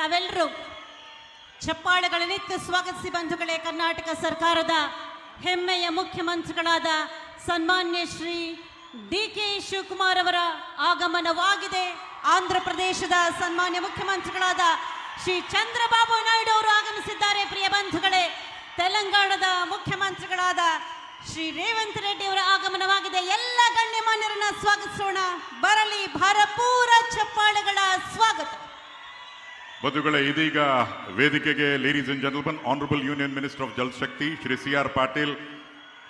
ನಾವೆಲ್ಲರೂ ಚಪ್ಪಾಳೆಗಳನ್ನಿತ್ತು ಸ್ವಾಗತಿಸಿ ಬಂಧುಗಳೇ. ಕರ್ನಾಟಕ ಸರ್ಕಾರದ ಹೆಮ್ಮೆಯ ಮುಖ್ಯಮಂತ್ರಿಗಳಾದ ಸನ್ಮಾನ್ಯ ಶ್ರೀ ಡಿ.ಕೆ. ಶಿವಕುಮಾರ್ ಅವರ ಆಗಮನವಾಗಿದೆ. ಆಂಧ್ರ ಪ್ರದೇಶದ ಸನ್ಮಾನ್ಯ ಮುಖ್ಯಮಂತ್ರಿಗಳಾದ ಶ್ರೀ ಚಂದ್ರಬಾಬು ನಾಯ್ಡು ಅವರು ಆಗಮಿಸಿದ್ದಾರೆ. ಪ್ರಿಯ ಬಂಧುಗಳೇ, ತೆಲಂಗಾಣದ ಮುಖ್ಯಮಂತ್ರಿಗಳಾದ ಶ್ರೀ ರೇವಂತ್ ರೆಡ್ಡಿ ಅವರ ಆಗಮನವಾಗಿದೆ. ಎಲ್ಲ ಗಣ್ಯಮಾನ್ಯರನ್ನ ಸ್ವಾಗತಿಸೋಣ. ಬರಲಿ ಭರಪೂರ ಚಪ್ಪಾಳೆಗಳ ಸ್ವಾಗತ. ಬಂಧುಗಳೇ, ಇದೀಗ ವೇದಿಕೆಗೆ ladies and gentlemen, honourable union minister of Jal Shakti Shri C R. Patil,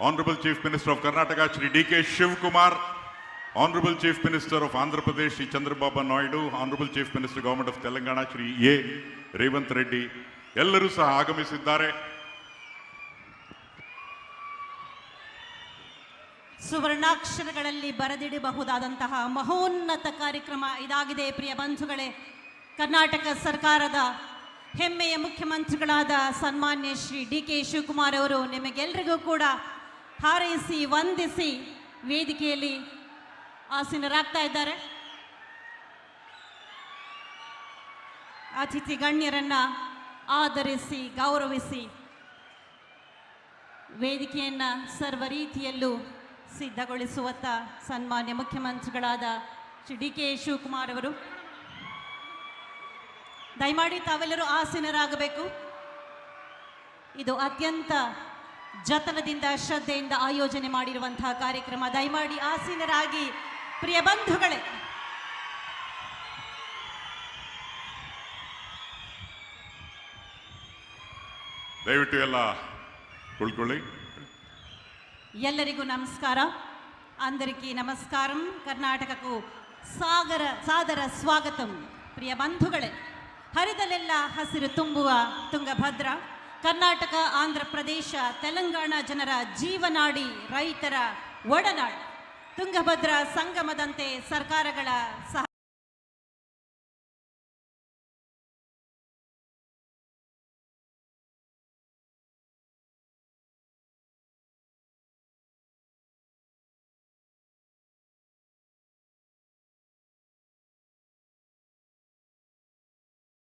honourable chief minister of Karnataka Shri D K. Shivakumar, honourable chief minister of Andhra Pradesh Shri Chandrababu Naidu, honourable chief minister government of Telangana Shri A. Revanth Reddy ಎಲ್ಲರೂ ಸಹ ಆಗಮಿಸಿದ್ದಾರೆ. ಸುವರ್ಣಾಕ್ಷರಗಳಲ್ಲಿ ಬರೆದಿಡಬಹುದಾದಂತಹ ಮಹೋನ್ನತ ಕಾರ್ಯಕ್ರಮ ಇದಾಗಿದೆ. ಪ್ರಿಯ ಬಂಧುಗಳೇ, ಕರ್ನಾಟಕ ಸರ್ಕಾರದ ಹೆಮ್ಮೆಯ ಮುಖ್ಯಮಂತ್ರಿಗಳಾದ ಸನ್ಮಾನ್ಯ ಶ್ರೀ ಡಿ.ಕೆ. ಶಿವಕುಮಾರ್ ಅವರು ನಿಮಗೆಲ್ಲರಿಗೂ ಕೂಡ ಹಾರೈಸಿ ವಂದಿಸಿ ವೇದಿಕೆಯಲ್ಲಿ ಆಸೀನರಾಗ್ತಾ ಇದ್ದಾರೆ. ಅತಿಥಿ ಗಣ್ಯರನ್ನ ಆದರಿಸಿ ಗೌರವಿಸಿ ವೇದಿಕೆಯನ್ನ ಸರ್ವ ರೀತಿಯಲ್ಲೂ ಸಿದ್ಧಗೊಳಿಸುವತ್ತ ಸನ್ಮಾನ್ಯ ಮುಖ್ಯಮಂತ್ರಿಗಳಾದ ಶ್ರೀ ಡಿ.ಕೆ. ಶಿವಕುಮಾರ್ ಅವರು ದಯಮಾಡಿ ತಾವೆಲ್ಲರೂ ಆಸೀನರಾಗಬೇಕು. ಇದು ಅತ್ಯಂತ ಜತನದಿಂದ ಶ್ರದ್ಧೆಯಿಂದ ಆಯೋಜನೆ ಮಾಡಿರುವಂತಹ ಕಾರ್ಯಕ್ರಮ. ದಯಮಾಡಿ ಆಸೀನರಾಗಿ. ಪ್ರಿಯ ಬಂಧುಗಳೇ, ದಯವಿಟ್ಟು ಎಲ್ಲ ಕುಳ್ಕೊಳ್ಳಿ. ಎಲ್ಲರಿಗೂ ನಮಸ್ಕಾರ. అందరికీ నమస్కారం. కర్ణాటకకు సాదర స్వాగతం. ಪ್ರಿಯ ಬಂಧುಗಳೇ, ಹರಿದಲೆಲ್ಲ ಹಸಿರು ತುಂಬುವ ತುಂಗಭದ್ರ ಕರ್ನಾಟಕ, ಆಂಧ್ರ ಪ್ರದೇಶ, ತೆಲಂಗಾಣ ಜನರ ಜೀವನಾಡಿ, ರೈತರ ಒಡನಾಡು. ತುಂಗಭದ್ರಾ ಸಂಗಮದಂತೆ ಸರ್ಕಾರಗಳ ಸಹ